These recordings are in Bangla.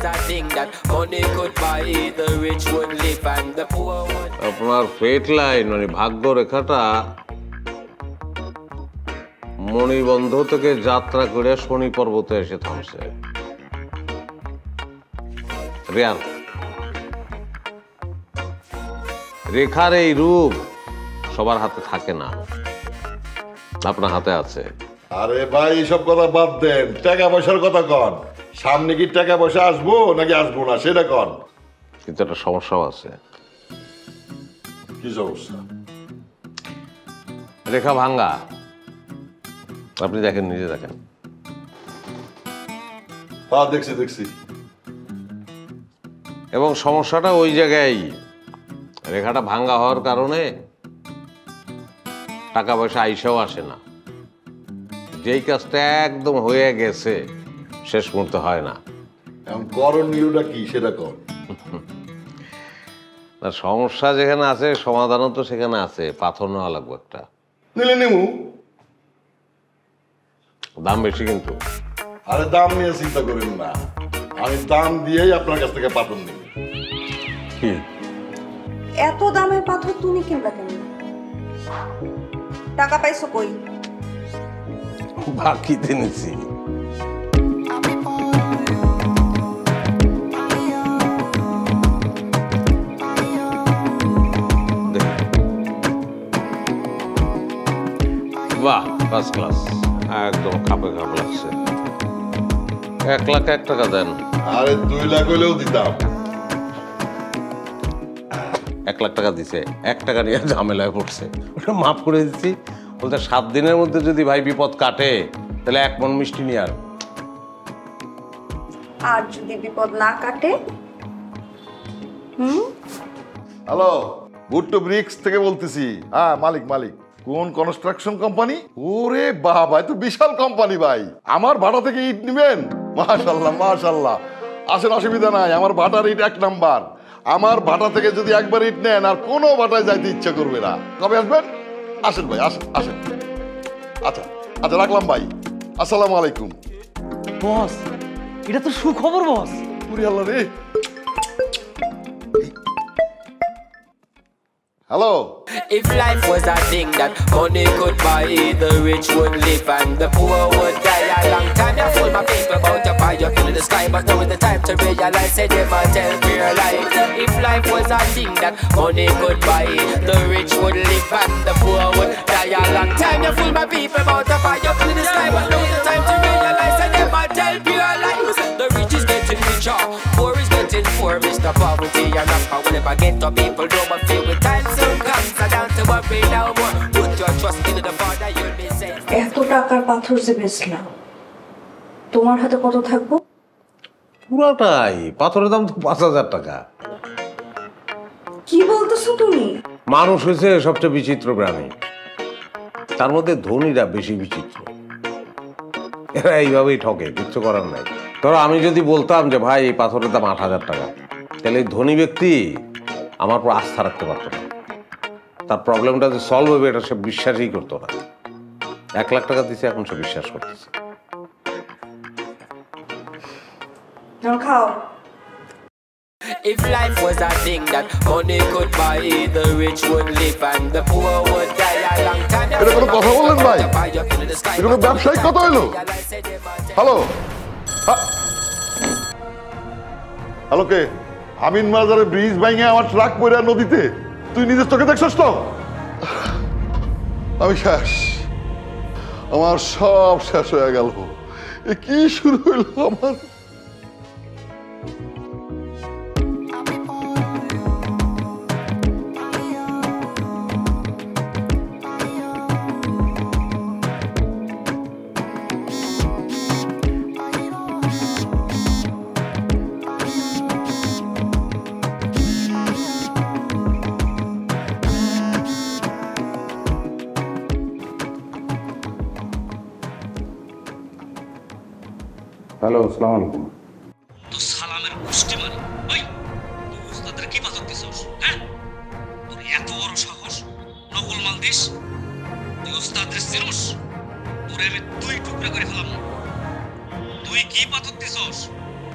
was a thing that money could buy, the rich would live and the poor would. আপনার ফেট লাইন মানে ভাগ্য রেখাটা মণিবন্ধ থেকে যাত্রা করে শনি পর্বতে এসে থামছে। রিয়ান, রেখার এই রূপ সবার হাতে থাকে না, আপনার হাতে আছে। আরে ভাই এসব কথা বাদ দেন, টাকা পয়সার কথা কন। সামনে কি টাকা পয়সা আসবো নাকি আসবো না সেটা কন। কিন্তু একটা সমস্যাও আছে। কি সমস্যা? রেখা ভাঙ্গা, আপনি দেখেন, নিজে দেখেন। হ্যাঁ দেখছি দেখছি। এবং সমস্যাটা ওই জায়গায়, রেখাটা ভাঙ্গা হওয়ার কারণে টাকা পয়সা আইসাও আসে না। যেই কাজটা একদম হয়ে গেছে শেষ মুহূর্তে হয় না। এখন করণীয়টা কি সেটা কর। সমস্যা যেখানে আছে সমাধানও তো সেখানে আছে। পাথর নেওয়া লাগবে একটা। নিলে নেমু। দাম বেশি কিন্তু। আরে দাম নিয়ে চিন্তা করেন না, আমি দাম দিয়েই আপনার কাছ থেকে পাথর নিব। কি এত দামের পাথর তুমি কিনবা কেন? টাকা পাইছো কই? বাকিতে নিছি। বাহ, ফার্স্ট ক্লাস, একদম খাপে খাপ লাগছে। 1,01,000 টাকা দেন। আরে 2 লাখ হলেও দিতাম। 1 লাখ টাকা দিছে, 1 টাকা নিয়ে ঝামেলায় পড়ছে, ওটা মাফ করে দিচ্ছি। বলতে 7 দিনের মধ্যে যদি ভাই বিপদ কাটে তাহলে 1 মণ মিষ্টি নিয়ে আর। আর যদি বিপদ না কাটে? হ্যালো, ভুট্টো ব্রিক্স থেকে বলতেছি। হ্যাঁ মালিক। কোন কনস্ট্রাকশন কোম্পানি? ওরে বাবা, এ তো বিশাল কোম্পানি ভাই। আমার ভাড়া থেকে ইট নেবেন? মাশাআল্লাহ। আসেন, অসুবিধা নাই, আমার ভাটার ইট 1 নাম্বার। আমার ভাটা থেকে যদি একবার ইট নেন আর কোনো ভাটায় যাইতে ইচ্ছা করবে না। কবে আসবেন? আসেন ভাই, আসেন। আচ্ছা রাখলাম ভাই, আসসালামু আলাইকুম। বস, এটা তো সুখবর বস। পুরি আল্লাহ রে। Hello. If life was a thing that money could buy, the rich would live and the poor would die. A long time you fool my people about your fire, you're killing the sky, but now is the time to realize, say them a tell for your life. If life was a thing that money could buy, the rich would live and the poor would die. A long time you fool my people about your fire, you're killing the sky, but now is the time to realize, say them a tell for your life. The rich is getting richer, poor is getting poor. Mr. Poverty and Rapper will never get to people, don't but feel with time soon comes. So down to worry no more, put your trust into the Father, you'll be safe. এত টাকার পাথর যে বেচলাম, তোমার হাতে কত থাকবো? পুরাটাই। পাথরের দাম তো 5,000 টাকা। কি বলতেছো তুমি? মানুষ হয়েছে সবচেয়ে বিচিত্র প্রাণী, তার মধ্যে ধনীরা বেশি বিচিত্র। এরা এইভাবেই ঠকে, কিচ্ছু করার নাই। ধরো আমি যদি বলতাম যে ভাই এই পাথরের দাম 8,000 টাকা, তাহলে এই ধনী ব্যক্তি আমার উপর আস্থা রাখতে পারতো না। তার প্রবলেমটা যে সলভ হবে এটা সে বিশ্বাসই করতো না। 1 লাখ টাকা দিছে, এখন সে বিশ্বাস করতেছে। খাও। If life was a thing that money could buy, the rich would live and the poor would die. A long time you এটা কোনো কথা বলেন ভাই? এটা কোনো ব্যবসায়িক কথা হইলো? হ্যালো কে? আমিন বাজারে ব্রিজ ভাঙে আমার ট্রাক পড়ে নদীতে, তুই নিজের চোখে দেখছস তো? আমি শেষ, আমার সব শেষ হয়ে গেল। এ কি শুরু হইলো আমার? হ্যালো, আসসালামু আলাইকুম। তো সালামের গোষ্ঠী মারি। ওই তুই উস্তাদের কি বাজার দিছস? হ্যাঁ, তোর এত বড় সাহস, নকল মাল দিস? তুই উস্তাদের চিনস? তোরে আমি 2 টুকরা করে ফেলাম। তুই কি পাথর দিছস?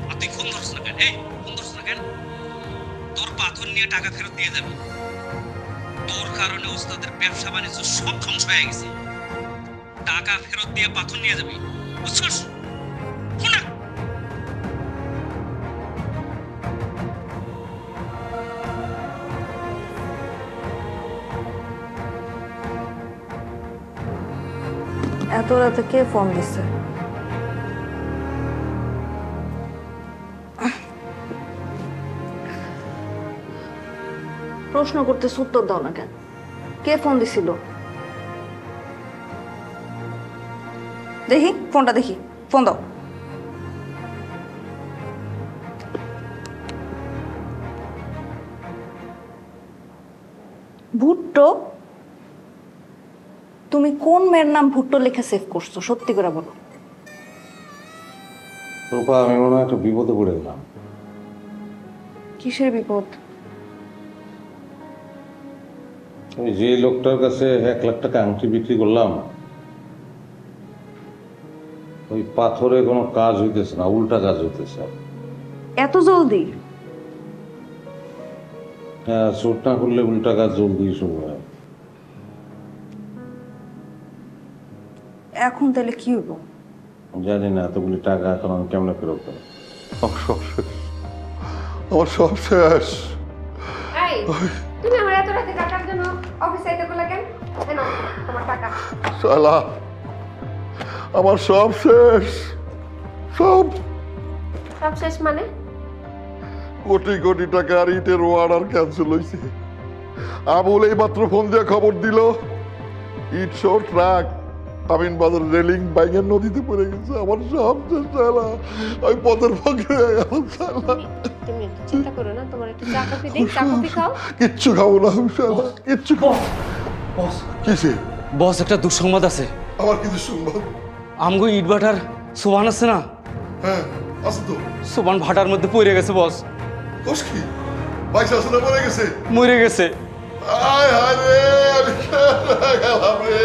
আর তুই ফোন ধরছ না কেন? এই ফোন ধরছ না কেন? তোর পাথর নিয়ে টাকা ফেরত দিয়ে যাবি। তোর কারণে ওস্তাদের ব্যবসা বাণিজ্য সব ধ্বংস হয়ে গেছে। টাকা ফেরত দিয়ে পাথর নিয়ে যাবি, বুঝছস? ফোন রাখ। এত রাতে কে ফোন দিছে? প্রশ্ন করতেছ, উত্তর দাও না কেন? কে ফোন দিছিল? দেখি ফোনটা, দেখি ফোন দাও। ভুট্টো? তুমি কোন মেয়ের নাম ভুট্টো লেখা সেভ করছো? সত্যি করে বলো। রূপা, আমি মনে হয় একটা বিপদে পড়ে গেলাম। কিসের বিপদ? আমি যে লোকটার কাছে 1 লাখ টাকা আংটি বিক্রি করলাম, ওই পাথরে কোনো কাজ হইতেছে না, উল্টা কাজ হইতেছে। এত জলদি? হ্যাঁ, চোট না করলে উল্টা কাজ জলদি শুরু হয়। এখন তাহলে কি হইব? জানি না এতগুলি টাকা এখন আমি কেমনে ফেরত দেবো। আমার সব শেষ। এই, তুমি আমার এত রাতে টাকার জন্য অফিসে আইতে বললা কেন? কেন তোমার টাকা? শালা, আমার সব শেষ, সব। সব শেষ মানে? কোটি কোটি টাকার ইটের অর্ডার ক্যান্সেল হয়েছে। আবুল এই মাত্র ফোন দিয়ে খবর দিল ইট শো ট্রাক আমিন বাজার রেলিং বাইকের নদীতে পড়ে গেছে। আমার সব শেষ শালা, ওই পথের ফাঁকে হয়ে গেল শালা। তুমি একটু চিন্তা করো না, তোমার একটু চা কফি দিই, চা কফি খাও। কিচ্ছু খাবো না আমি শালা, কিচ্ছু খাবো। বস, কিসে? বস একটা দুঃসংবাদ আছে। আমার কিছু সংবাদ? আমগো ইট ভাটার সোবান আছে না, হ্যাঁ আছে তো। সোবান ভাটার মধ্যে পড়ে গেছে বস। কোষ কি পয়সা আছে না, পড়ে গেছে? মরে গেছে। আয় হায় রে, আমি শেষ হয়ে গেলাম রে,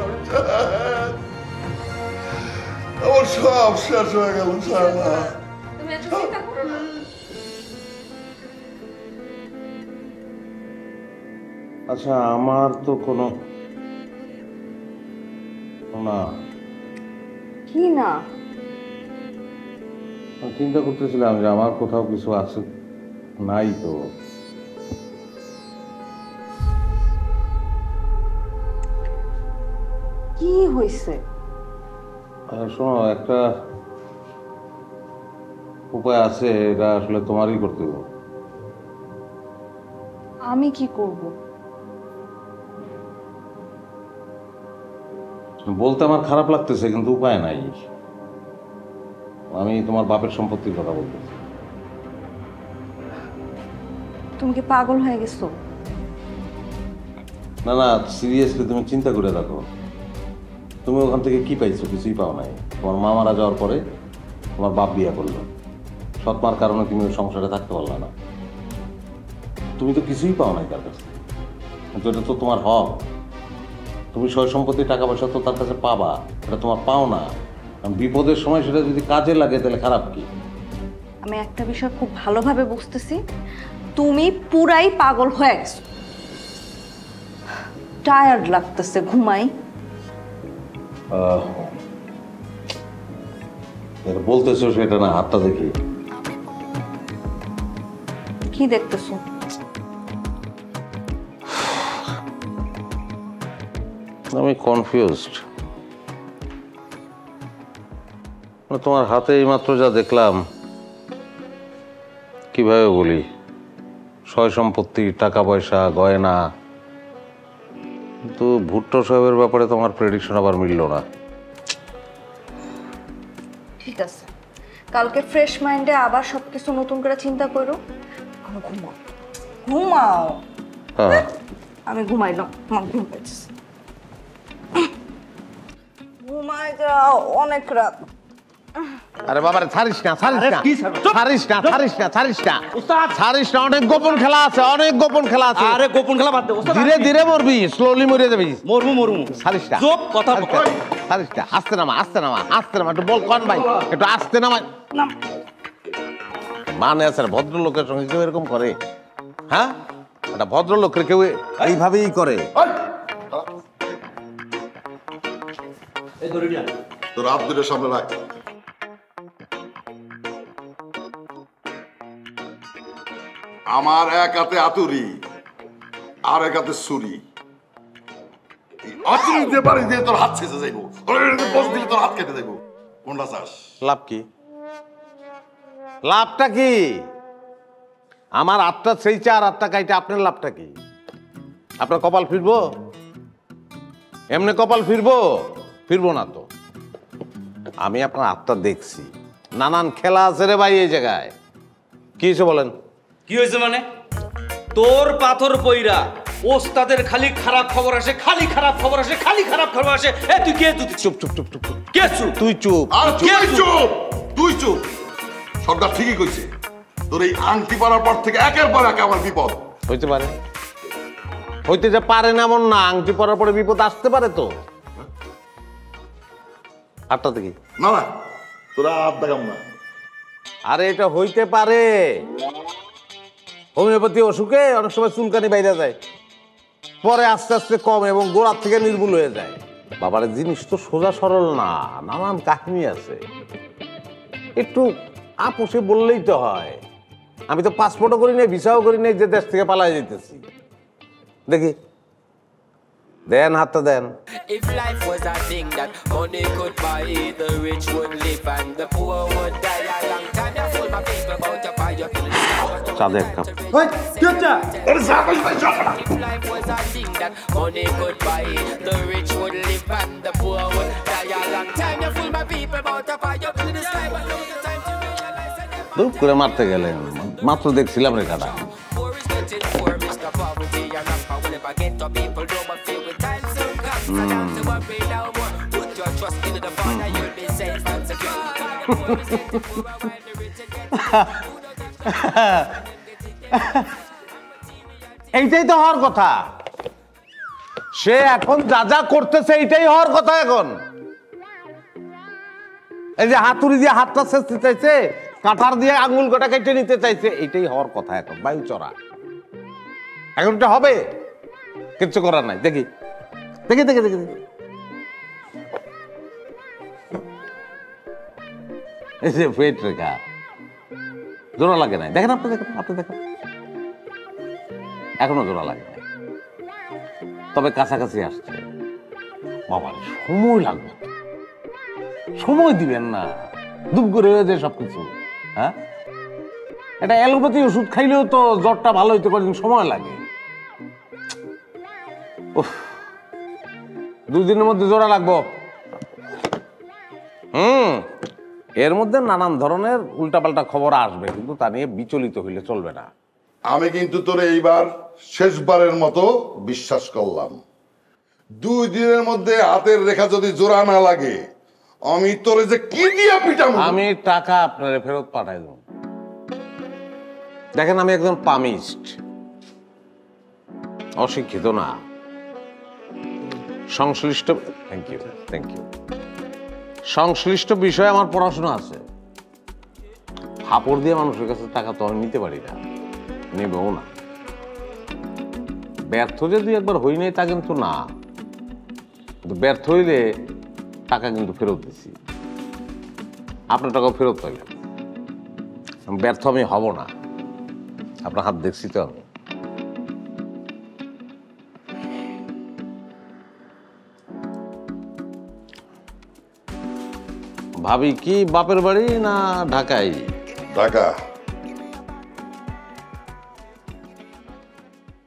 আমি শেষ। আমার সব শেষ হয়ে গেল শালা। তুমি এত চিন্তা করো না। আচ্ছা, আমার তো কোনো না, কি না? আমি চিন্তা করতেছিলাম যে আমার কোথাও কিছু আছে, নাই তো। কি হয়েছে? শোনো, একটা উপায় আছে, এটা আসলে তোমারই করতে হবে। আমি কি করব? বলতে আমার খারাপ লাগতেছে, কিন্তু উপায় নাই। আমি তোমার বাপের সম্পত্তির কথা বলতেছি। তুমি কি পাগল হয়ে গেছো? না না, সিরিয়াসলি তুমি চিন্তা করে দেখো, তুমি ওখান থেকে কি পাইছো? কিছুই পাও নাই। তোমার মা মারা যাওয়ার পরে তোমার বাপ বিয়ে করলো, সৎমার কারণে তুমি ওই সংসারে থাকতে পারলে না। তুমি তো কিছুই পাও নাই তার কাছে, কিন্তু এটা তো তোমার হক। তুমি সয় সম্পত্তি টাকা পয়সা তো তার কাছে পাবা, এটা তোমার পাও না। কারণ বিপদের সময় সেটা যদি কাজে লাগে তাহলে খারাপ কি? আমি একটা বিষয় খুব ভালোভাবে বুঝতেছি, তুমি পুরাই পাগল হয়ে গেছো। টায়ার্ড লাগতেছে, ঘুমাই। যেটা বলতেছো সেটা না, হাতটা দেখি। কি দেখতেছো? আমি কনফিউজড। তোমার হাতে এইমাত্র যা দেখলাম, কিভাবে বলি, সয় সম্পত্তি, টাকা পয়সা, গয়না, কিন্তু ভুট্টো সাহেবের ব্যাপারে তোমার প্রেডিকশন আবার মিলল না। ঠিক আছে, কালকে ফ্রেশ মাইন্ডে আবার সবকিছু নতুন করে চিন্তা করো। ঘুমাও, ঘুমাও। হ্যাঁ, আমি ঘুমাইলাম, আমার ঘুম পেয়েছে। ঘুমাই যাও, অনেক রাত। আরে বাবা, ছাড়িস না, ছাড়িস না, ছাড়িস না, ছাড়িস না, ছাড়িস না, ছাড়িস না। অনেক গোপন খেলা আছে, অনেক গোপন খেলা আছে। আরে গোপন খেলা বাদ দে, ধীরে ধীরে মরবি, স্লোলি মরে যাবি। মরমু ছাড়িস না, চুপ, কথা ছাড়িস না। আস্তে নামা, আস্তে নামা, আস্তে নামা। একটু বল কন ভাই, একটু আস্তে নামা। মানে আছে ভদ্রলোকের সঙ্গে কেউ এরকম করে? হ্যাঁ, একটা ভদ্রলোকের কেউ এইভাবেই করে? তোর হাত দুটো সামনে রাখ। আমার এক হাতে আতুরি আর এক হাতে ছুরি। আতুরি দিতে পারি দিয়ে তোর হাত ছেঁচে যাইবো, দিলে তোর হাত কেটে যাইবো। কোনটা চাস? লাভ কি? লাভটা কি? আমার আটটা সেইটা আর আটটা কাইটা আপনার লাভটা কি? আপনার কপাল ফিরবো? এমনি কপাল ফিরবো? ফিরবো না তো। আমি আপনার আটটা দেখছি, নানান খেলা আছে রে ভাই এই জায়গায়। কি হয়েছে বলেন? কি হয়েছে মানে? তোর পাথর পইরা ওস্তাদের খালি খারাপ খবর আসে, খালি খারাপ খবর আসে, খালি খারাপ খবর আসে। এ তুই কে? তুই চুপ চুপ চুপ চুপ চুপ। কে চুপ? তুই চুপ। আর তুই চুপ, তুই চুপ। সর্দার ঠিকই কইছে, তোর এই আংটি পরার পর থেকে একের পর এক আমার বিপদ হইতে পারে, হইতে যে পারে না এমন না, আংটি পরার পরে বিপদ আসতে পারে তো। আটটা থেকে না না, তোরা হাত দেখাম না। আরে এটা হইতে পারে, হোমিওপ্যাথি অসুখে অনেক সময় চুলকানি বাইরে যায়, পরে আস্তে আস্তে কম এবং গোড়ার থেকে নির্মূল হয়ে যায়। বাবার জিনিস তো সোজা সরল না, নানান কাহিনী আছে। একটু আপোষে বললেই তো হয়। আমি তো পাসপোর্টও করি নাই, ভিসাও করি নাই, যে দেশ থেকে পালাই যেতেছি। দেখি দেন, হাতটা দেন। If life was a thing that money could buy, the rich would live and the poor would die. A long time you fool my people about your fire, you're feeling the চাঁদের cup. If life was a thing that money could buy, the rich would live and the poor would die. A long time you fool my people about your fire, you're feeling the sky, but now the time to realize that them দুপ করে মারতে গেলেন, মাত্র দেখছিলাম রে কাটা। poor is getting poor, Mr. Poverty and rapper will never get to people, don't but feel with time soon comes. So don't to worry no more, put your trust in the Father, you'll be safe and secure. The poor is getting poorer while the rich are getting এইটাই তো হওয়ার কথা। সে এখন যা যা করতেছে এইটাই হওয়ার কথা। এখন এই যে হাতুড়ি দিয়ে হাতটা ছেঁচতে চাইছে, কাঁটার দিয়ে আঙুল গোটা কেটে নিতে চাইছে, এইটাই হওয়ার কথা। এখন বায়ু চড়া, এখন এটা হবে, কিচ্ছু করার নাই। দেখি দেখি দেখি দেখি এই যে পেট রেখা জোড়া লাগে নাই, দেখেন আপনি, দেখেন আপনি, দেখেন এখনো জোড়া লাগে নাই, তবে কাছাকাছি আসছে। বাবা সময় লাগবে, সময় দিবেন না, দুপ করে হয়ে যায় সবকিছু। হ্যাঁ, এটা অ্যালোপ্যাথি ওষুধ খাইলেও তো জ্বরটা ভালো হইতে কদিন সময় লাগে। 2 দিনের মধ্যে জোড়া লাগবো। এর মধ্যে নানান ধরনের উল্টাপাল্টা খবর আসবে, কিন্তু তা নিয়ে বিচলিত হইলে চলবে না। আমি কিন্তু তোরে এইবার শেষবারের মতো বিশ্বাস করলাম। 2 দিনের মধ্যে হাতের রেখা যদি জোড়া না লাগে, আমি তোরে যে কি দিয়া পিটাম। আমি টাকা আপনারে ফেরত পাঠাই দেব। দেখেন আমি একজন পামিস্ট, অশিক্ষিত না, সংশ্লিষ্ট থ্যাংক ইউ সংশ্লিষ্ট বিষয়ে আমার পড়াশোনা আছে। হাপড় দিয়ে মানুষের কাছে টাকা তো আমি নিতে পারি না, নেবও না। ব্যর্থ যদি একবার হই নাই তা কিন্তু না, কিন্তু ব্যর্থ হইলে টাকা কিন্তু ফেরত দিছি, আপনার টাকা ফেরত পাইবেন। ব্যর্থ আমি হব না, আপনার হাত দেখছি তো আমি। ভাবি কি বাপের বাড়ি না ঢাকায়? ঢাকা।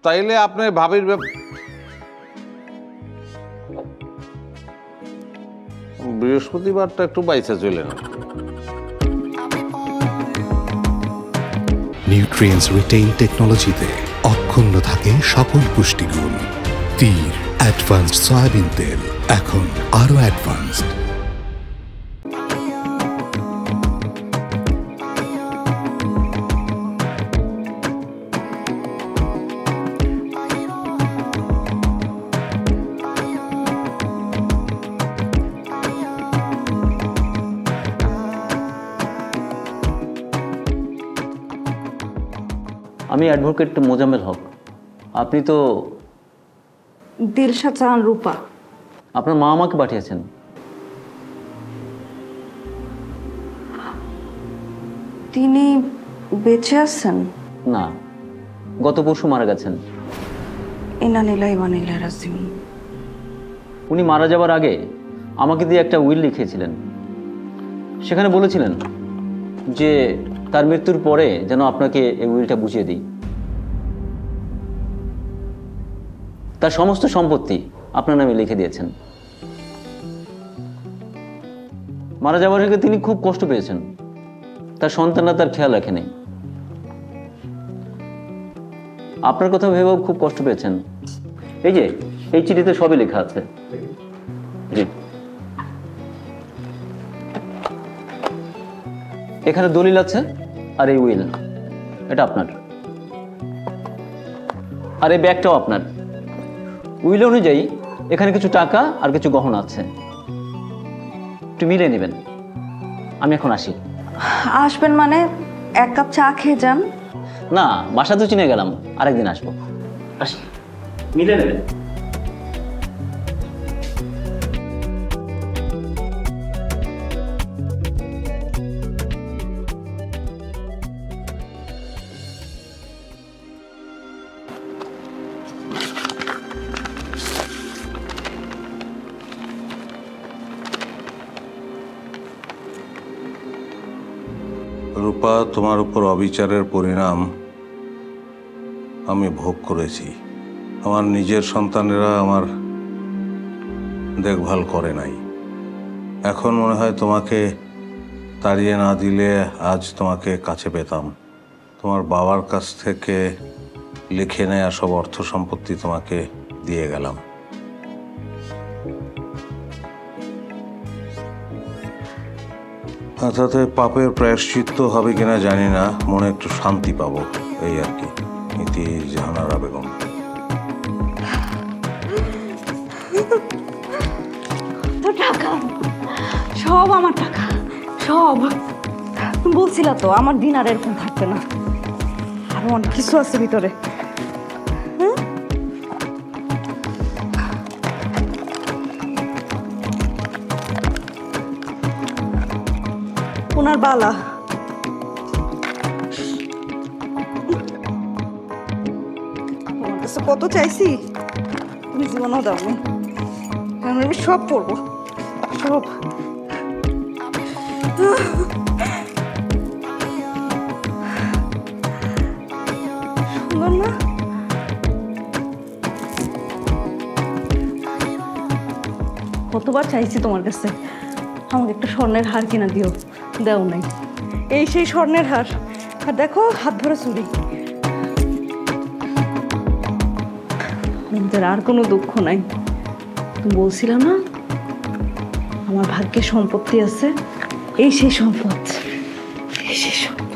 তাইলে আপনি ভাবির বৃহস্পতিবারটা একটু বাইসা চলেন। নিউট্রিয়েন্টস রিটেইন টেকনোলজিতে অক্ষুণ্ণ থাকে সকল পুষ্টিগুণ। তীর অ্যাডভান্সড সয়াবিন তেল এখন আরো অ্যাডভান্সড। আমি অ্যাডভোকেট মোজাম্মেল হক। আপনি তো দিলশাদ জাহান রূপা। আপনার মা আমাকে পাঠিয়েছেন। তিনি বেঁচে আছেন? না, গত পরশু মারা গেছেন। ইন্নালিল্লাহি ওয়া ইন্না ইলাইহি রাজিউন। উনি মারা যাওয়ার আগে আমাকে দিয়ে একটা উইল লিখিয়েছিলেন। সেখানে বলেছিলেন যে তার মৃত্যুর পরে যেন আপনাকে এই উইলটা বুঝিয়ে দিই। তার সমস্ত সম্পত্তি আপনার নামে লিখে দিয়েছেন। মারা যাওয়ার আগে তিনি খুব কষ্ট পেয়েছেন, তার সন্তানরা তার খেয়াল রাখেনি। আপনার কথা ভেবেও খুব কষ্ট পেয়েছেন। এই যে এই চিঠিতে সবই লেখা আছে। জি, এখানে দলিল আছে, আর এই উইল এটা আপনার, আর এই ব্যাগটাও আপনার। উইল অনুযায়ী এখানে কিছু টাকা আর কিছু গহনা আছে, একটু মিলিয়ে নেবেন। আমি এখন আসি। আসবেন মানে? এক কাপ চা খেয়ে যান। না, বাসা তো চিনে গেলাম, আরেকদিন আসবো। আসি, মিলিয়ে নেবেন। রূপা, তোমার উপর অবিচারের পরিণাম আমি ভোগ করেছি। আমার নিজের সন্তানেরা আমার দেখভাল করে নাই। এখন মনে হয় তোমাকে তাড়িয়ে না দিলে আজ তোমাকে কাছে পেতাম। তোমার বাবার কাছ থেকে লিখে নেয়া সব অর্থ সম্পত্তি তোমাকে দিয়ে গেলাম। তাতে পাপের প্রায়শ্চিত্ত হবে কিনা জানি না, মনে একটু শান্তি পাবো, এই আর কি। ইতি জাহানারা বেগম। তো টাকা সব আমার টাকা, সব। বলছিলা তো আমার দিন আর এরকম থাকবে না, আরো অনেক কিছু আছে ভিতরে। ওনার বালা, তোমার কাছে কত চাইছি, তুমি জীবনও দাওনি। আমি সব পড়বো, সব। সুন্দর না? কতবার চাইছি তোমার কাছে আমাকে একটা স্বর্ণের হার কিনা দিও, দেও নাই। এই সেই স্বর্ণের হার, আর দেখো হাত ভরে চুরি। আমাদের আর কোনো দুঃখ নাই। তুমি বলছিলাম না আমার ভাগ্যে সম্পত্তি আছে, এই সেই সম্পদ, এই সেই সম্পদ।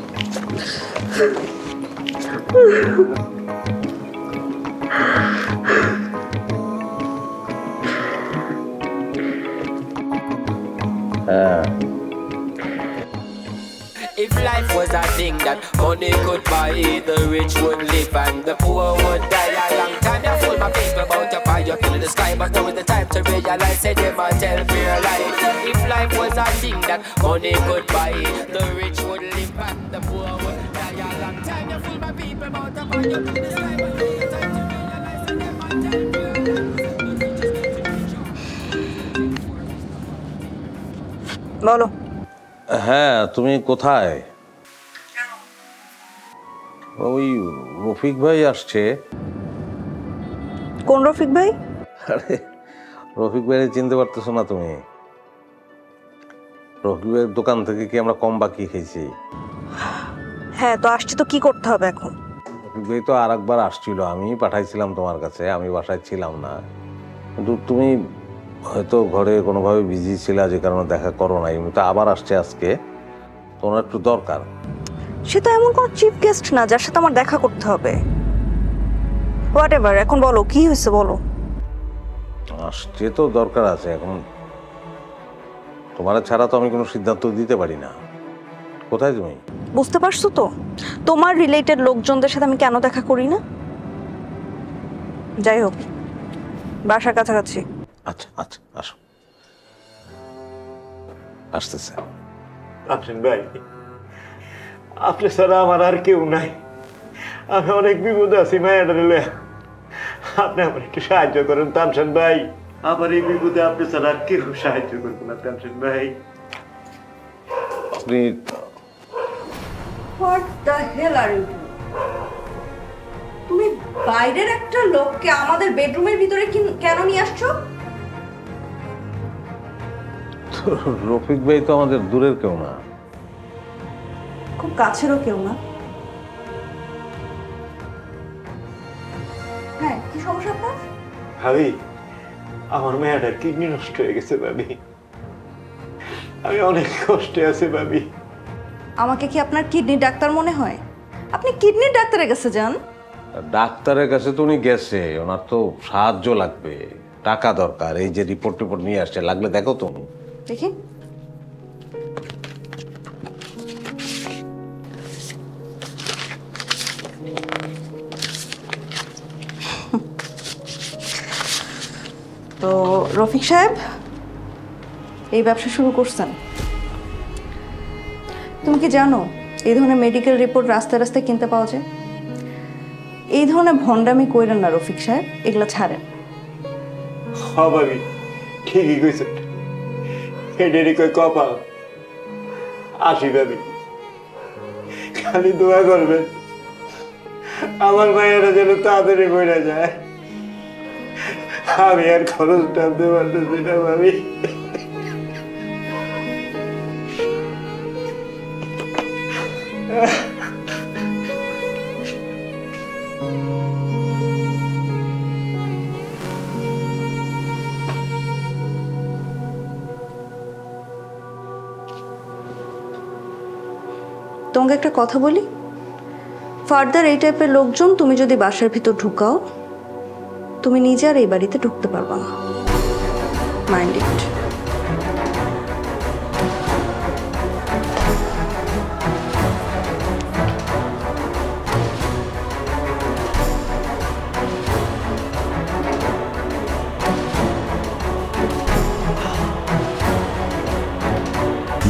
If life was a thing that money could buy, the rich would live and the poor would die. A long time you fool my people about your fire up in the sky, but now is the time to realize say them a tell fair life. If life was a thing that money could buy, the rich would live and the poor would die. A long time you fool my people about your fire up in the sky, but now is the time to realize say them a tell fair life. বলো। হ্যাঁ, তুমি কোথায়? ওই রফিক ভাই আসছে। কোন রফিক ভাই? আরে রফিক ভাই চিনতে পারতেছো না তুমি? রফিক ভাইয়ের দোকান থেকে কি আমরা কম বাকি খেয়েছি? হ্যাঁ, তো আসছে, তো কি করতে হবে এখন? রফিক ভাই তো আর একবার আসছিল, আমি পাঠাইছিলাম তোমার কাছে, আমি বাসায় ছিলাম না। কিন্তু তুমি হয়তো ঘরে কোনোভাবে বিজি ছিলা, যে কারণে দেখা করো নাই। তো আবার আসছে আজকে, তোমার একটু দরকার। সে তো এমন কোনো চিফ গেস্ট না যার সাথে আমার দেখা করতে হবে। হোয়াট এভার, এখন বলো কি হয়েছে, বলো। আসছে তো দরকার আছে। এখন তোমার ছাড়া তো আমি কোনো সিদ্ধান্ত দিতে পারি না। কোথায় তুমি? বুঝতে পারছো তো তোমার রিলেটেড লোকজনদের সাথে আমি কেন দেখা করি না? যাই হোক, বাসার কাছাকাছি। আচ্ছা আচ্ছা, আসো। আসতেছে। আসেন ভাই, আপনি ছাড়া আমার আর কেউ নাই। আমি অনেক বিপদে আছি মায়ের রেলে, আপনি আমার একটু সাহায্য করেন তামসেন ভাই। আমার এই বিপদে আপনি ছাড়া আর কেউ সাহায্য করবো না তামসেন ভাই। আপনি What the hell are you doing? তুমি বাইরের একটা লোককে আমাদের বেডরুমের ভিতরে কেন নিয়ে আসছো? রফিক ভাই তো আমাদের দূরের কেউ না, খুব কাছেরও কেউ না। হ্যাঁ, কি সমস্যা আপনার? ভাবি, আমার মেয়েটার কিডনি নষ্ট হয়ে গেছে ভাবি, আমি অনেক কষ্টে আছি ভাবি। আমাকে কি আপনার কিডনি ডাক্তার মনে হয়? আপনি কিডনির ডাক্তারের কাছে যান। ডাক্তারের কাছে তো উনি গেছে, ওনার তো সাহায্য লাগবে, টাকা দরকার। এই যে রিপোর্ট নিয়ে আসছে, লাগলে দেখো তুমি। দেখি। তো রফিক সাহেব এই ব্যবসা শুরু করছেন। তুমি কি জানো এই ধরনের মেডিকেল রিপোর্ট রাস্তায় রাস্তায় কিনতে পাওয়া যায়? এই ধরনের ভণ্ডামি কইরেন না রফিক সাহেব, এগুলো ছাড়েন। হ্যাঁ ভাবি, ঠিকই কইছেন, এটারই কই কপাল। আসি ভাবি, খালি দোয়া করবেন আমার মায়েরা যেন তাড়াতাড়ি মরে যায়। আমি আর খরচ টানতে পারতেছি না ভাবি। তোমাকে একটা কথা বলি, ফার্দার এই টাইপের লোকজন তুমি যদি বাসার ভিতর ঢুকাও, তুমি নিজে আর এই বাড়িতে ঢুকতে পারবা না। Mind it.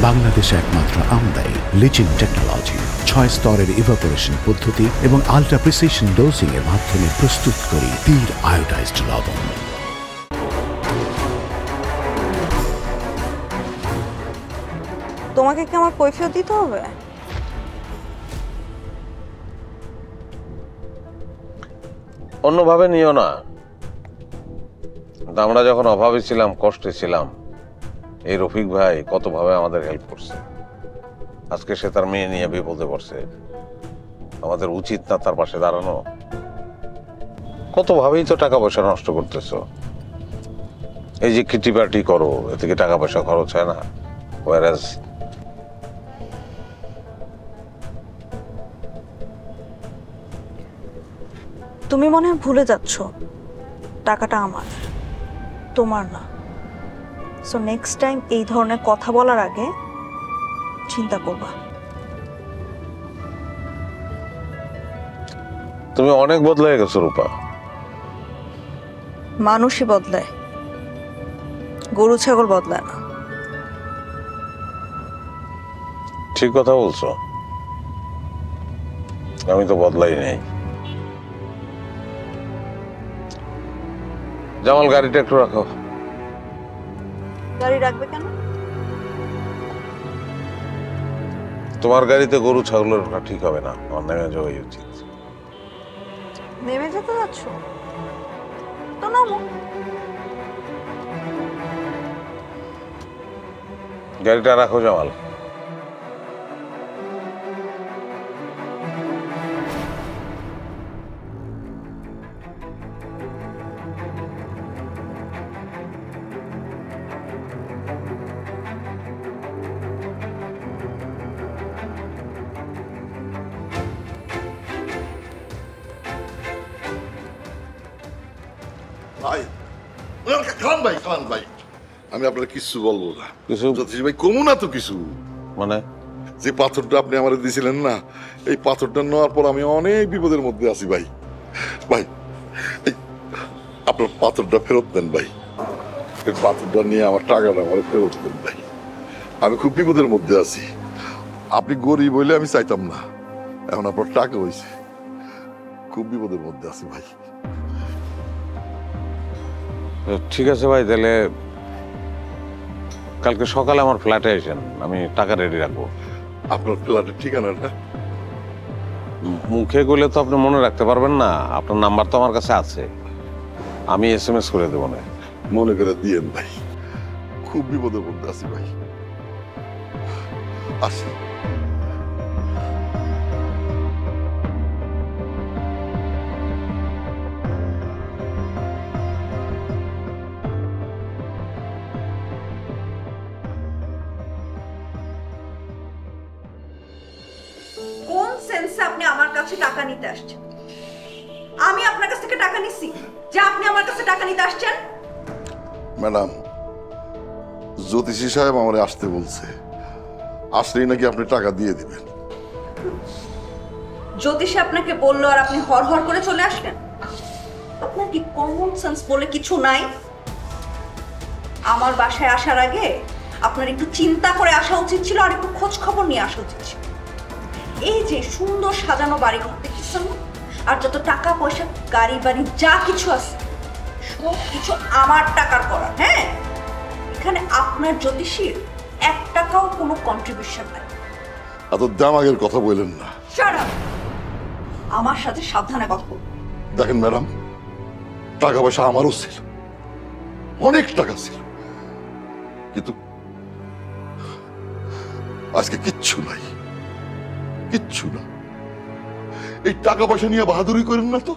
বাংলাদেশে একমাত্র আমদানি লিচিং টেকনোলজি 6 স্তরের ইভাপোরেশন পদ্ধতি এবং আলট্রা প্রিসিশন ডোজিং এর মাধ্যমে প্রস্তুত করি তীর আয়োডাইজড লবণ। তোমাকে কি আমার কৈফিয়ত দিতে হবে? অন্যভাবে নিও না। আমরা যখন অভাবে ছিলাম, কষ্টে ছিলাম, এই রফিক ভাই কতভাবে আমাদের হেল্প করছে। আজকে সে তার মেয়ে নিয়ে বিপদে পড়ছে, আমাদের উচিত না তার পাশে দাঁড়ানো? কতভাবেই তো টাকা পয়সা নষ্ট করতেছো। এই যে কিটি পার্টি করো, এ থেকে টাকা পয়সা খরচ হয় না। ওয়ারাজ তুমি মনে হয় ভুলে যাচ্ছ টাকাটা আমার, তোমার না। সো নেক্সট টাইম এই ধরনের কথা বলার আগে চিন্তা করবা। তুমি অনেক বদলায় গেছো রূপা। মানুষই বদলায়, গরু ছাগল বদলায় না। ঠিক কথা বলছো, আমি তো বদলাই নাই। জামাল, গাড়িটা একটু রাখো। গাড়ি রাখবে কেন? তোমার গাড়িতে গরু ছাগলের ওঠা ঠিক হবে না, আমার নেমে যাওয়াই উচিত। নেমে যেতে যাচ্ছ তো নামো। গাড়িটা রাখো জামাল। ভাই, খান ভাই, খান ভাই, আমি আপনার কিছু বলবো না। কিছু জ্যোতিষ ভাই, কমু না তো কিছু। মানে যে পাথরটা আপনি আমার দিয়েছিলেন না, এই পাথরটা নেওয়ার পর আমি অনেক বিপদের মধ্যে আছি ভাই। ভাই এই আপনার পাথরটা ফেরত দেন ভাই, এই পাথরটা নিয়ে আমার টাকাটা আমার ফেরত দেন ভাই। আমি খুব বিপদের মধ্যে আছি। আপনি গরিব হইলে আমি চাইতাম না, এখন আপনার টাকা হয়েছে, খুব বিপদের মধ্যে আছি ভাই। ঠিক আছে ভাই, তাহলে কালকে সকালে আমার ফ্ল্যাটে আসেন, আমি টাকা রেডি রাখবো। আপনার ফ্ল্যাটের ঠিকানাটা? মুখে গেলে তো আপনি মনে রাখতে পারবেন না, আপনার নাম্বার তো আমার কাছে আছে, আমি SMS করে দেবো না। মনে করে দিয়েন ভাই, খুব বিপদের মধ্যে আছি ভাই। আসি। কোন সেন্সে আপনি আমার কাছে টাকা নিতে আসছেন? আমি আপনার কাছ থেকে টাকা নিছি যে আপনি আমার কাছে টাকা নিতে আসছেন? ম্যাডাম, জ্যোতিষী সাহেব আমারে আসতে বলছে, আসলেই নাকি আপনি টাকা দিয়ে দিবেন। জ্যোতিষী আপনাকে বললো আর আপনি হর হর করে চলে আসলেন? আপনার কি কমন সেন্স বলে কিছু নাই? আমার বাসায় আসার আগে আপনার একটু চিন্তা করে আসা উচিত ছিল, আর একটু খোঁজ খবর নিয়ে আসা উচিত ছিল। এই যে সুন্দর সাজানো বাড়ি ঘর দেখেছেন, আর যত টাকা পয়সা গাড়ি বাড়ি যা কিছু আছে সব কিছু আমার টাকার করা। হ্যাঁ, এখানে আপনার জ্যোতিষীর 1 টাকাও কোনো কন্ট্রিবিউশন নাই। এত দামাগের কথা বললেন না। Shut up! আমার সাথে সাবধানে কথা বলুন। দেখেন ম্যাডাম, টাকা পয়সা আমারও ছিল, অনেক টাকা ছিল, কিন্তু আজকে কিচ্ছু নাই, কিচ্ছু না। এই টাকা পয়সা নিয়ে বাহাদুরি করেন না তো,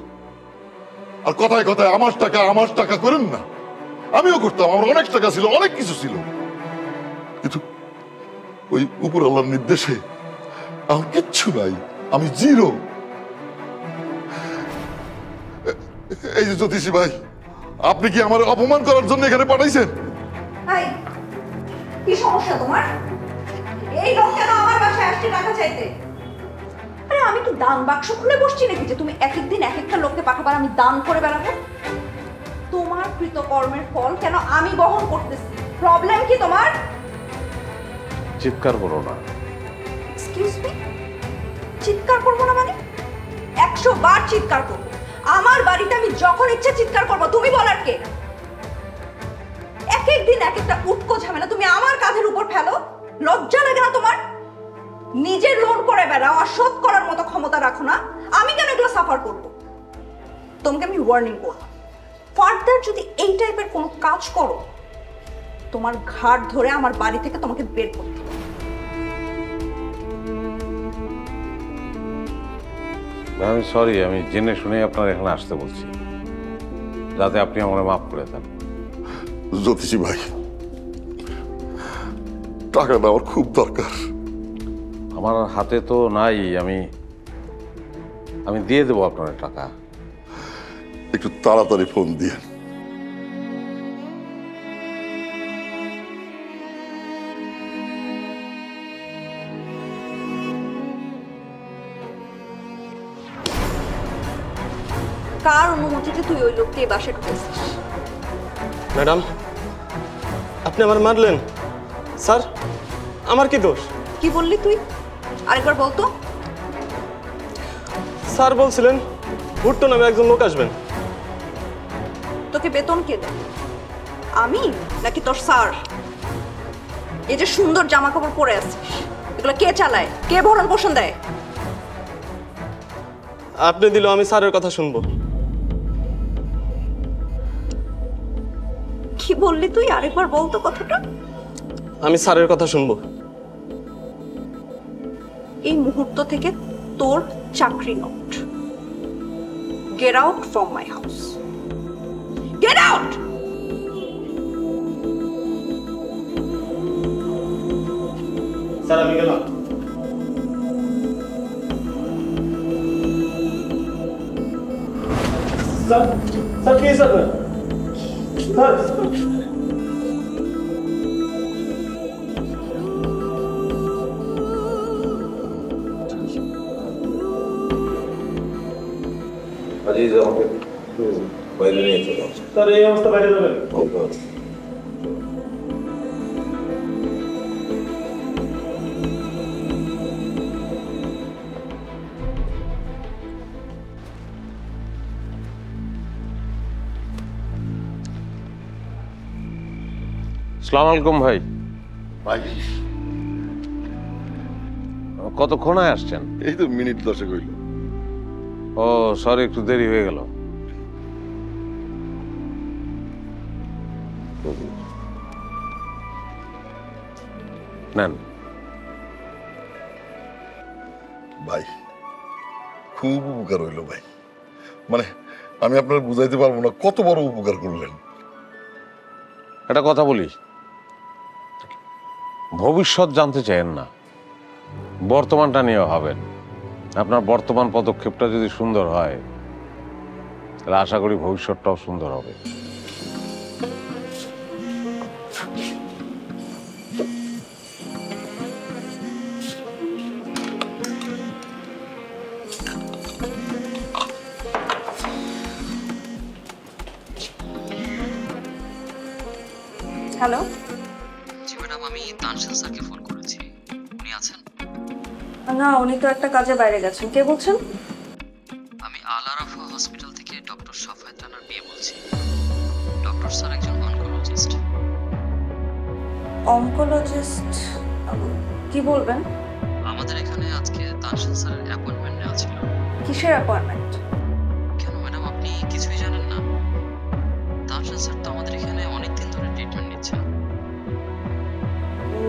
আর কথায় কথায় আমার টাকা করেন না। আমিও করতাম, আমার অনেক টাকা ছিল, অনেক কিছু ছিল, কিন্তু ওই উপর আল্লাহর নির্দেশে আমার কিচ্ছু নাই, আমি জিরো। এই যে জ্যোতিষী ভাই, আপনি কি আমার অপমান করার জন্য এখানে পাঠাইছেন? কি সমস্যা তোমার? এই লোক কেন আমার বাসায় আসছে টাকা চাইতে? আরে আমি কি দান বাক্স খুলে বসছি নাকি যে তুমি এক একদিন এক একটা লোককে পাঠাবার আমি দান করে বেড়াবো? তোমার কৃতকর্মের ফল কেন আমি বহন করতেছি? প্রবলেম কি তোমার? চিৎকার করো না। Excuse me? চিৎকার করবো না মানে? 100 বার চিৎকার করবো। আমার বাড়িতে আমি যখন ইচ্ছা চিৎকার করবো, তুমি বলার কে? এক একদিন এক একটা উটকো ঝামেলা তুমি আমার কাঁধের উপর ফেলো, লজ্জা লাগে না তোমার? নিজের লোন করে বেড়াও আর শোধ করার মতো ক্ষমতা রাখো না, আমি কেন এগুলো সাফার করবো? তোমাকে আমি ওয়ার্নিং করবো, ফার্দার যদি এই টাইপের কোনো কাজ করো, তোমার ঘাট ধরে আমার বাড়ি থেকে তোমাকে বের করতে হবে। আমি সরি, আমি জেনে শুনে আপনার এখানে আসতে বলছি, যাতে আপনি আমার মাফ করে দেন। জ্যোতিষী ভাই, টাকাটা আমার খুব দরকার। আমার হাতে তো নাই, আমি দিয়ে দেবো আপনার টাকা। একটু তাড়াতাড়ি ফোন দিয়ে। কার অনুমতিতে তুই ওই লোককে এই বাসায় ঢুকেছিস? ম্যাডাম, আপনি আমার মারলেন। স্যার, আমার কি দোষ? কি বললি তুই? আরেকবার বলতো। স্যার বলছিলেন ভুট্টো নামে একজন লোক আসবেন। তোকে বেতন কে দেয়? আমি নাকি তোর স্যার? এই যে সুন্দর জামা কাপড় পরে আছিস, এগুলো কে চালায়? কে ভরণ পোষণ দেয়? আপনি দিল, আমি স্যারের কথা শুনবো। কি বললি তুই? আরেকবার বলতো কথাটা। আমি স্যারের কথা শুনবো। এই মুহূর্ত থেকে তোর চাকরি not. Get out from my house. Get out! Sir, আমি গেলাম। স্যার, স্যার কি স্যার? স্যার, আজিজ আমাকে বাইরে নিয়ে চলো। স্যার এই অবস্থা বাইরে যাবেন? আসসালামু আলাইকুম ভাই। ভাই কতক্ষণে আসছেন? এই তো মিনিট 10 হইল। ও সরি, একটু দেরি হয়ে গেল। নেন। ভাই খুব উপকার হইল ভাই, মানে আমি আপনার বুঝাইতে পারবো না কত বড় উপকার করলেন। একটা কথা বলি, ভবিষ্যৎ জানতে চাইেন না, বর্তমানটা নিয়ে ভাবেন। আপনার বর্তমান পদক্ষেপটা যদি সুন্দর হয় তাহলে আশা করি ভবিষ্যৎটাও সুন্দর হবে। হ্যালো। জি ম্যাডাম, আমি তানসেন স্যারকে ফোন করেছি, উনি আছেন? না, উনি তো একটা কাজে বাইরে গেছেন। কে বলছেন? আমি আল আরাফা হসপিটাল থেকে ডক্টর সাফায়েত রানার বিয়ে বলছি। ডক্টর স্যার একজন অনকোলজিস্ট। অনকোলজিস্ট? কি বলবেন? আমাদের এখানে আজকে তানসেন স্যারের অ্যাপয়েন্টমেন্ট নেওয়া ছিল। কিসের অ্যাপয়েন্টমেন্ট? কেন ম্যাডাম, আপনি কিছুই জানেন না? তানসেন স্যার তো আমাদের এখানে অনেক দিন ধরে ট্রিটমেন্ট নিচ্ছেন।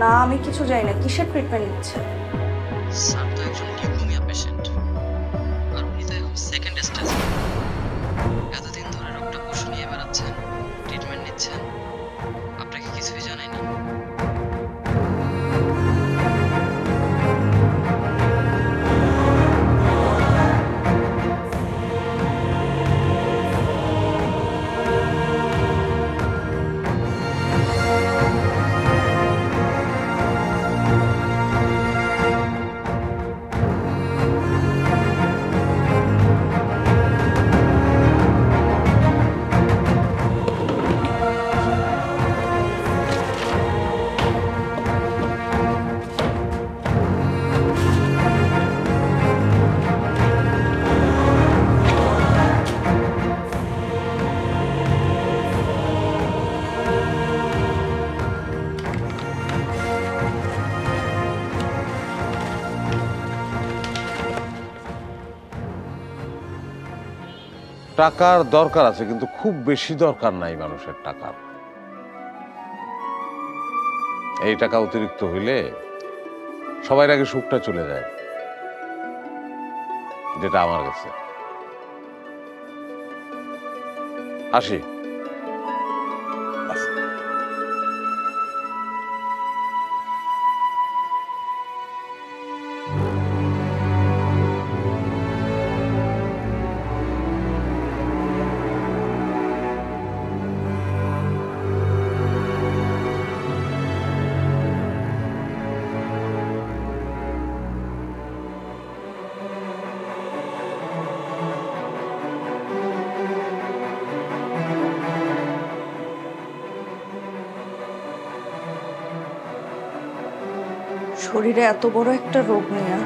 না, আমি কিছু জানি না। কিসের ট্রিটমেন্ট নিচ্ছে? স্যার তো একজন লিউকেমিয়া পেশেন্ট, আর উনি তো এখন সেকেন্ড স্টেজে। এতদিন ধরে রোগটা পোষ নিয়ে বেড়াচ্ছেন, ট্রিটমেন্ট নিচ্ছেন, আপনাকে কিছুই জানায়নি। টাকার দরকার আছে, কিন্তু খুব বেশি দরকার নাই মানুষের টাকার। এই টাকা অতিরিক্ত হইলে সবার আগে সুখটা চলে যায়, যেটা আমার কাছে। আসি। শরীরে এত বড় একটা রোগ নিয়ে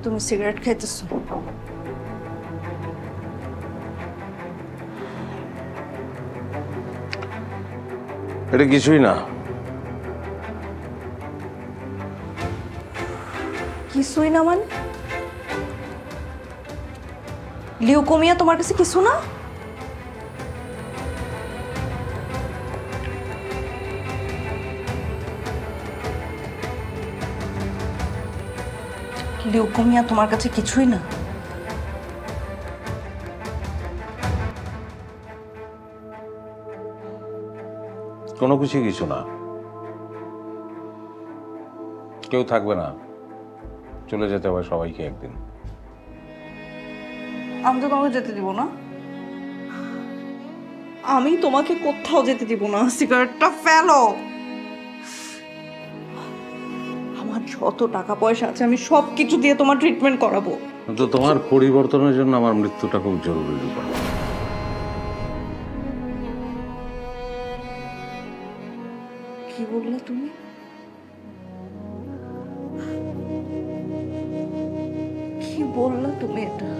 তুমি সিগারেট খাইতেছো? এটা কিছুই না। কিছুই না মানে? লিউকোমিয়া তোমার কাছে কিছু না? লিউকোমিয়া তোমার কাছে কিছুই না? কোনো কিছু না। কেউ থাকবে না, চলে যেতে হবে সবাইকে একদিন। আমি তো তোমাকে যেতে দিব না। আমি তোমাকে কোথাও যেতে দিব না। সিগারেটটা ফেলো। আমার যত টাকা পয়সা আছে আমি সব কিছু দিয়ে তোমার ট্রিটমেন্ট করাবো। কিন্তু তোমার পরিবর্তনের জন্য আমার মৃত্যুটা খুব জরুরি রূপা। কি বললে তুমি? কি বললে তুমি এটা?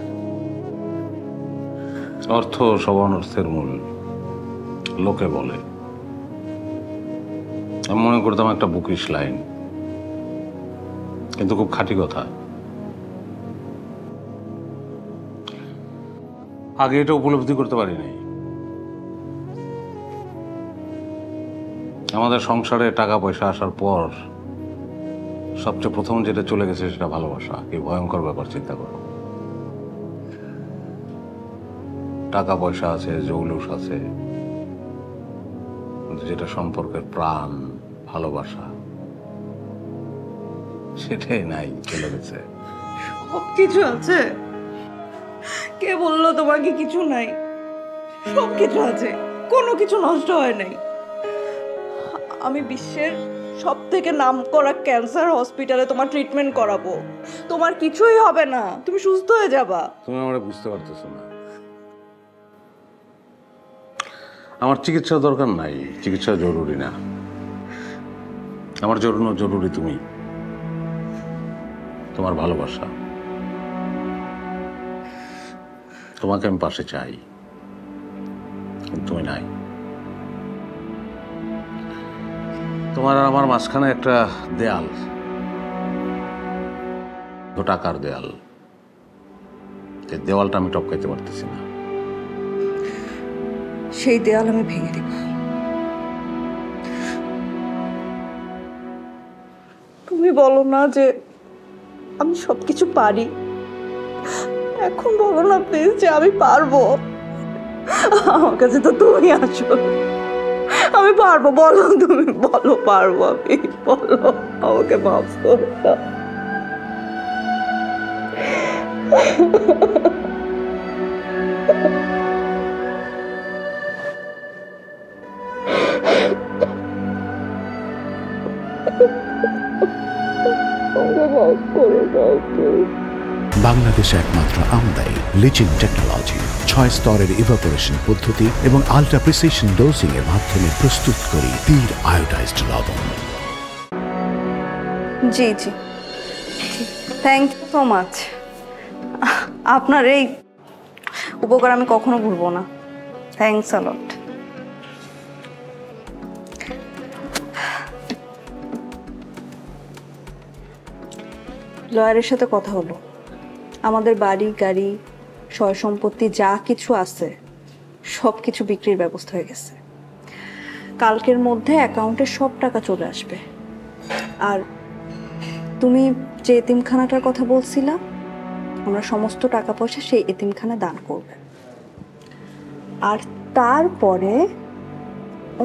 অর্থ সব অনর্থের মূল, লোকে বলে। আমি মনে করতাম একটা বুকিশ লাইন, কিন্তু খুব খাঁটি কথা। আগে এটা উপলব্ধি করতে পারি নাই। আমাদের সংসারে টাকা পয়সা আসার পর সবচেয়ে প্রথম যেটা চলে গেছে সেটা ভালোবাসা। কি ভয়ঙ্কর ব্যাপার, চিন্তা করো। টাকা পয়সা আছে, জৌলুস আছে, কিন্তু যেটা সম্পর্কের প্রাণ, ভালোবাসা, সেটাই নাই, চলে গেছে। সবকিছু আছে? কে বললো তোমাকে কিছু নাই? সবকিছু আছে, কোনো কিছু নষ্ট হয় নাই। আমি বিশ্বের সব থেকে নামকরা ক্যান্সার হসপিটালে তোমার ট্রিটমেন্ট করাবো। তোমার কিছুই হবে না, তুমি সুস্থ হয়ে যাবা। তুমি আমরা বুঝতে পারতেছো না। আমার চিকিৎসা দরকার নাই, চিকিৎসা জরুরি না। আমার জন্য জরুরি তুমি, তোমার ভালোবাসা। তোমাকে আমি পাশে চাই, কিন্তু তুমি নাই। তোমার আর আমার মাঝখানে একটা দেয়াল, টাকার দেয়াল। এই দেওয়ালটা আমি টপকাইতে পারতেছি না। সেই দেয়াল আমি ভেঙে দেব। তুমি বলো না যে আমি সবকিছু পারি, এখন বলো না প্লিজ যে আমি পারবো। আমার কাছে তো তুমি আছো, আমি পারবো। বলো, তুমি বলো পারবো আমি, বলো আমাকে মাফ করে দাও। বাংলাদেশে একমাত্র আমদানি লিচিং টেকনোলজি 6 স্তরের ইভাপোরেশন পদ্ধতি এবং আল্ট্রা প্রিসিশন ডোজিং এর মাধ্যমে প্রস্তুত করি তীর আয়োডাইজড লবণ। জি জি, থ্যাংক ইউ সো মাচ। আপনার এই উপকার আমি কখনো ভুলবো না। থ্যাংকস আ লট। লয়ারের সাথে কথা হলো, আমাদের বাড়ি গাড়ি সয় সম্পত্তি যা কিছু আছে সব কিছু বিক্রির ব্যবস্থা হয়ে গেছে। কালকের মধ্যে অ্যাকাউন্টে সব টাকা চলে আসবে। আর তুমি যে এতিমখানাটার কথা বলছিলা, আমরা সমস্ত টাকা পয়সা সেই এতিমখানা দান করবে। আর তারপরে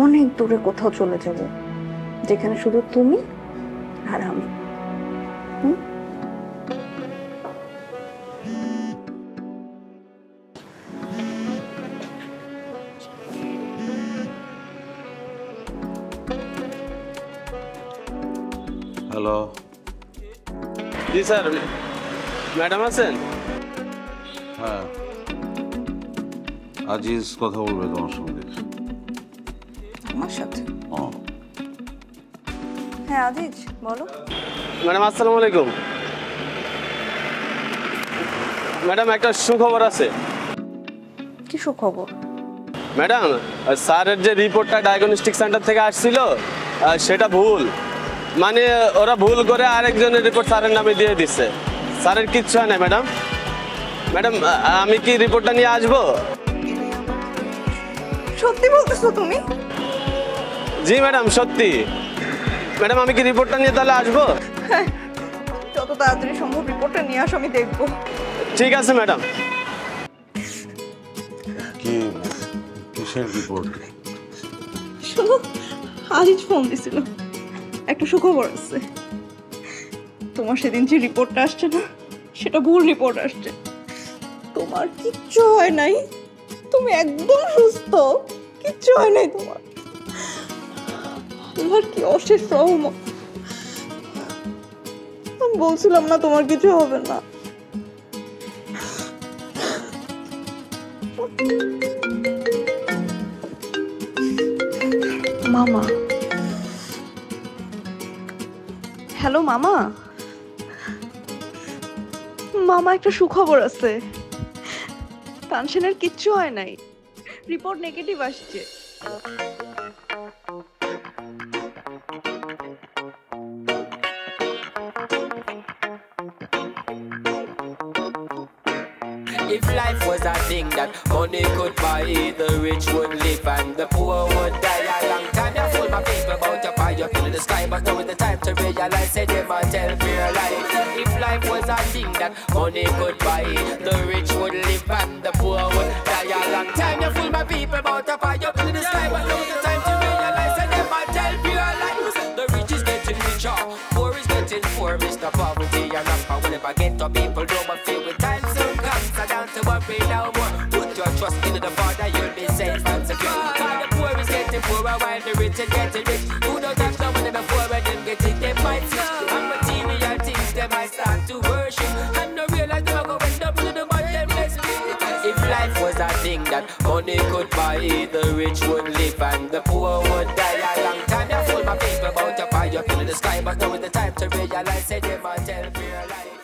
অনেক দূরে কোথাও চলে যাব, যেখানে শুধু তুমি আর আমি। হ্যালো। জি স্যার, ম্যাডাম আছেন? হ্যাঁ, আজিজ কথা বলবে তোমার সঙ্গে। আমার সাথে? হ্যাঁ আজিজ, বলো। ম্যাডাম আসসালামু আলাইকুম। ম্যাডাম একটা সুখবর আছে। কি সুখবর? ম্যাডাম, স্যারের যে রিপোর্টটা ডায়াগনস্টিক সেন্টার থেকে আসছিল সেটা ভুল। মানে ওরা ভুল করে আরেকজনের রিপোর্ট স্যারের নামে দিয়ে দিচ্ছে। স্যারের কিচ্ছু হয় না ম্যাডাম। ম্যাডাম, আমি কি রিপোর্টটা নিয়ে আসবো? সত্যি বলতেছো তুমি? জি ম্যাডাম, সত্যি। ম্যাডাম, আমি কি রিপোর্টটা নিয়ে তাহলে আসবো? হ্যাঁ, যত তাড়াতাড়ি সম্ভব রিপোর্টটা নিয়ে আসো, আমি দেখবো। ঠিক আছে ম্যাডাম। কি কিসের রিপোর্ট? শুনো, আজিজ ফোন দিছিল, একটা সুখবর আছে। তোমার সেদিন যে রিপোর্টটা আসছে না, সেটা ভুল রিপোর্ট আসছে। তোমার কিচ্ছু হয় নাই, তুমি একদম সুস্থ, কিচ্ছু হয় নাই তোমার। তোমার কি অশেষ রহমত। আমি বলছিলাম না তোমার কিছু হবে না। মামা, হ্যালো মামা। মামা, একটা সুখবর আছে। তানসেনের কিচ্ছু হয় নাই, রিপোর্ট নেগেটিভ আসছে। If life was a thing that money could buy, the rich would live and the poor would die. A long time you fool my people about your fire up in the sky, but now is the time to realize say them a tell fear life. If life was a thing that money could buy, the rich would live and the poor would die. A long time you fool my people about your fire up in the sky, but now is the time to realize say them a tell fear life. The rich is getting richer, poor is getting poor. Mr. Poverty and rapper will never get to people don't feel with time soon comes. So don't to worry no more. Put your trust in the Father, you'll be safe and secure. While the poor is getting poorer, while the rich is getting rich. Who don't have no money before when them getting them might switch. And material things they might start to worship. And no realize they go end up to the bottom less. If life was a thing that money could buy, the rich would live and the poor would die. A long time you fool my people about your fire up in the sky, but now is the time to realize say them a tell fear life.